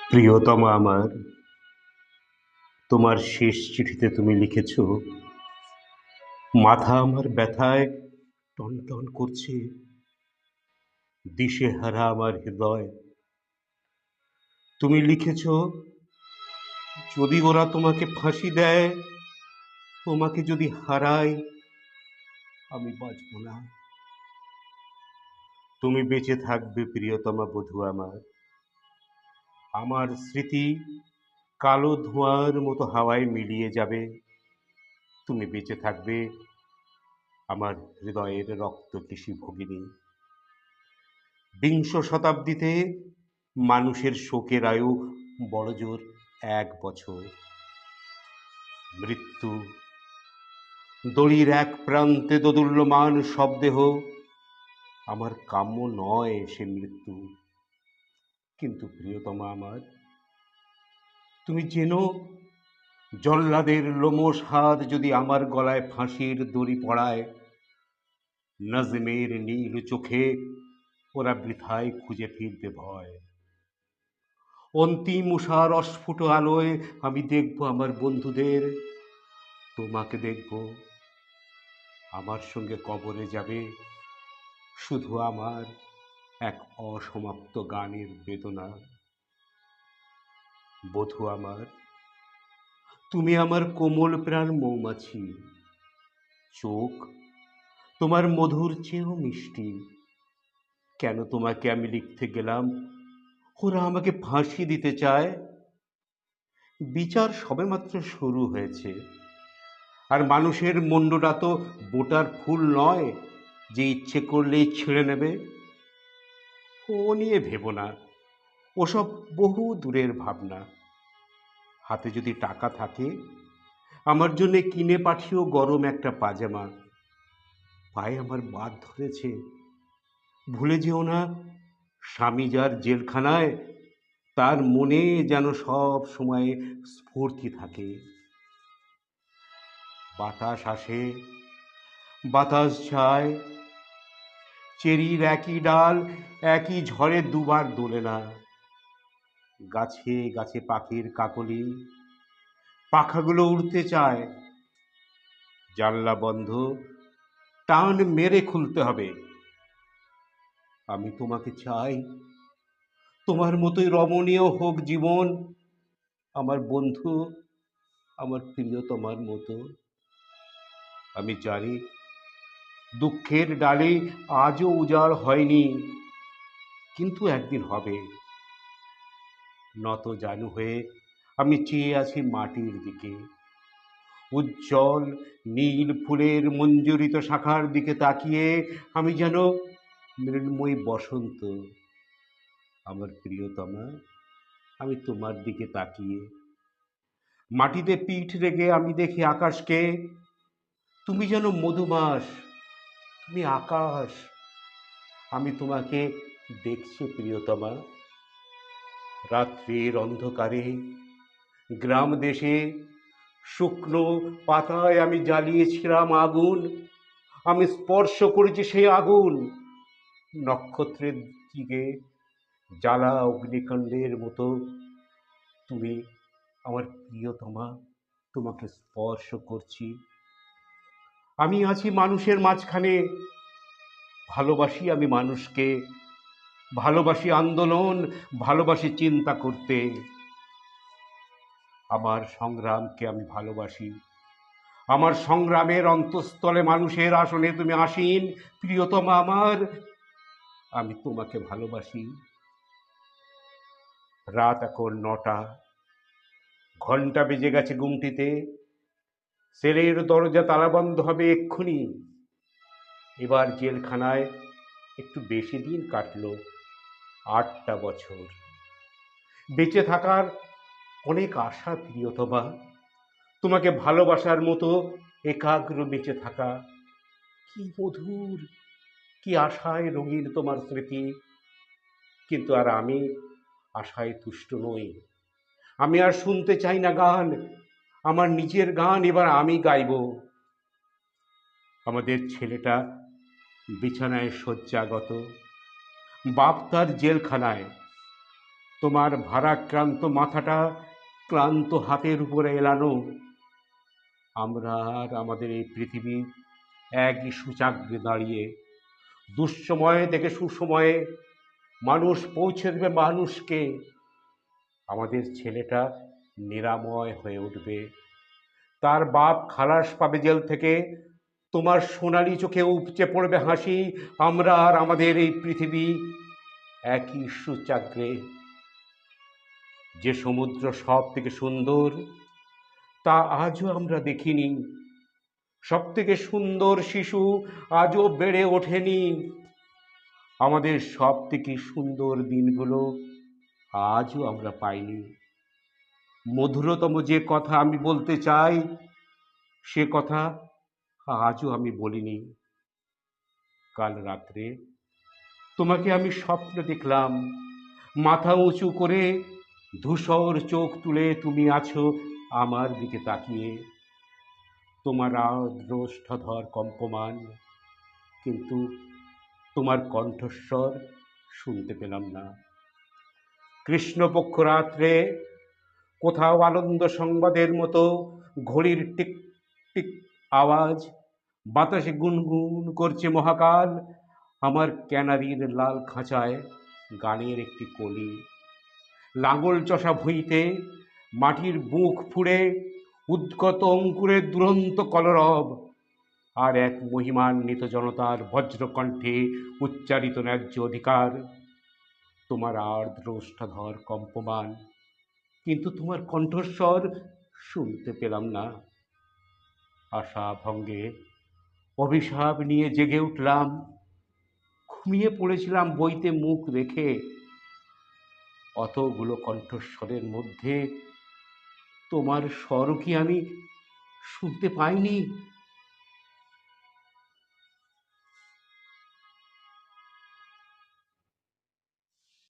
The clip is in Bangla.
প্রিয়তমা আমার, তোমার শেষ চিঠিতে তুমি লিখেছ, মাথা আমার ব্যথায় টনটন করছে, দিশেহারা আমার হৃদয়। তুমি লিখেছ, যদি ওরা তোমাকে ফাঁসি দেয়, তোমাকে যদি হারাই, আমি বাঁচব না। তুমি বেঁচে থাকবে প্রিয়তমা বধূ আমার। আমার স্মৃতি কালো ধোঁয়ার মতো হাওয়ায় মিলিয়ে যাবে। তুমি বেঁচে থাকবে আমার হৃদয়ের রক্তকেশী ভগিনী। বিংশ শতাব্দীতে মানুষের শোকের আয়ু বড়জোর ১ বছর। মৃত্যু দড়ির এক প্রান্তে দোদুল্যমান শবদেহ, আমার কাম্য নয় সে মৃত্যু। কিন্তু প্রিয়তমা আমার, তুমি জেনো, জল্লাদের লোমশ হাত যদি আমার গলায় ফাঁসির দড়ি পড়ায়, নজমের নীল চোখে ওরা বৃথায় খুঁজে ফিরবে ভয়। অন্তিম উষার অস্ফুট আলোয় আমি দেখব আমার বন্ধুদের, তোমাকে দেখব। আমার সঙ্গে কবরে যাবে শুধু আমার এক অসমাপ্ত গানের বেদনা। বধূ আমার, তুমি আমার কোমল প্রাণ মৌমাছি। চোখ তোমার মধুর চেয়েও মিষ্টি। কেন তোমাকে আমি লিখতে গেলাম, ওরা আমাকে ফাঁসি দিতে চায়। বিচার সবেমাত্র শুরু হয়েছে, আর মানুষের মুন্ডটা তো বোটার ফুল নয় যে ইচ্ছে করলেই ছিঁড়ে নেবে। ও নিয়ে ভেবো না, ওসব বহু দূরের ভাবনা। হাতে যদি টাকা থাকে, আমার জন্য কিনে পাঠিও গরম একটা পাজামা। পায়ে আমার বাত ধরেছে, ভুলে যেও না, স্বামী যার জেলখানায়, তার মনে যেন সব সময় স্ফূর্তি থাকে। বাতাস আসে, বাতাস যায়, চেরির একই ডাল একই ঝড়ে দুবার দোলে না। গাছে গাছে পাখির কাকলি, পাখাগুলো উড়তে চায়। জানলা বন্ধ, টান মেরে খুলতে হবে। আমি তোমাকে চাই, তোমার মতোই রমণীয় হোক জীবন, আমার বন্ধু, আমার প্রিয়তমার মতো। আমি জানি দুঃখের ডালে আজও উজাড় হয়নি, কিন্তু একদিন হবে। নত জানু হয়ে আমি চেয়ে আছি মাটির দিকে, উজ্জ্বল নীল ফুলের মঞ্জুরিত শাখার দিকে তাকিয়ে আমি যেন মৃন্ময়ী বসন্ত। আমার প্রিয়তমা, আমি তোমার দিকে তাকিয়ে মাটিতে পিঠ রেখে আমি দেখি আকাশকে। তুমি যেন মধুমাস, তুমি আকাশ। আমি তোমাকে দেখছি প্রিয়তমা। রাত্রির অন্ধকারে গ্রাম দেশে শুকনো পাতায় আমি জ্বালিয়েছিলাম আগুন। আমি স্পর্শ করেছি সেই আগুন। নক্ষত্রের দিকে জ্বালা অগ্নিকাণ্ডের মতো তুমি আমার প্রিয়তমা, তোমাকে স্পর্শ করছি। আমি আছি মানুষের মাঝখানে, ভালোবাসি আমি মানুষকে, ভালোবাসি আন্দোলন, ভালোবাসি চিন্তা করতে। আমার সংগ্রামকে আমি ভালোবাসি। আমার সংগ্রামের অন্তঃস্থলে মানুষের আসনে তুমি আসীন প্রিয়তমা আমার। আমি তোমাকে ভালোবাসি। রাত এখন ৯টা, ঘন্টা বেজে গেছে গুমটিতে। সেলের দরজা তালাবন্ধ হবে এক্ষুনি। এবার জেলখানায় একটু বেশি দিন কাটলো, ৮টা বছর। বেঁচে থাকার অনেক আশা প্রিয়তমা, তোমাকে ভালোবাসার মতো একাগ্র বেঁচে থাকা। কি মধুর, কি আশায় রঙিন তোমার স্মৃতি। কিন্তু আর আমি আশায় তুষ্ট নই। আমি আর শুনতে চাই না গান, আমার নিজের গান এবার আমি গাইব। আমাদের ছেলেটা বিছানায় শয্যাগত, বাপ তার জেলখানায়। তোমার ভারাক্রান্ত মাথাটা ক্লান্ত হাতের উপরে এলানো। আমরা আর আমাদের এই পৃথিবী একই সূচাগ্রে দাঁড়িয়ে, দুঃসময় থেকে সুসময়ে মানুষ পৌঁছে দেবে মানুষকে। আমাদের ছেলেটা নিরাময় হয়ে উঠবে, তার বাপ খালাস পাবে জেল থেকে, তোমার সোনালি চোখে উপচে পড়বে হাসি। আমরা আর আমাদের এই পৃথিবী একই সূচাগ্রে। যে সমুদ্র সব থেকে সুন্দর তা আজও আমরা দেখিনি, সব থেকে সুন্দর শিশু আজও বেড়ে ওঠেনি। আমাদের সব থেকে সুন্দর দিনগুলো আজও আমরা পাইনি। মধুরতম যে কথা আমি বলতে চাই, সে কথা আজও আমি বলিনি। কাল রাত্রে তোমাকে আমি স্বপ্নে দেখলাম, মাথা উঁচু করে ধূসর চোখ তুলে তুমি আছো আমার দিকে তাকিয়ে। তোমার আর্দ্রষ্ঠধর কম্পমান, কিন্তু তোমার কণ্ঠস্বর শুনতে পেলাম না। কৃষ্ণপক্ষ রাত্রে কোথাও আনন্দ সংবাদের মতো ঘড়ির টিক টিক আওয়াজ, বাতাসে গুনগুন করছে মহাকাল। আমার ক্যানারির লাল খাঁচায় গানের একটি কলি, লাঙল চষা ভুঁইতে মাটির বুক ফুঁড়ে উদ্গত অঙ্কুরের দুরন্ত কলরব, আর এক মহিমান্বিত জনতার বজ্রকণ্ঠে উচ্চারিত ন্যায্য অধিকার। তোমার আর্দ্র ওষ্ঠাধর কম্পমান, কিন্তু তোমার কণ্ঠস্বর শুনতে পেলাম না। আশা ভঙ্গে অভিশাপ নিয়ে জেগে উঠলাম, ঘুমিয়ে পড়েছিলাম বইতে মুখ রেখে। অতগুলো কণ্ঠস্বরের মধ্যে তোমার স্বরও কি আমি শুনতে পাইনি?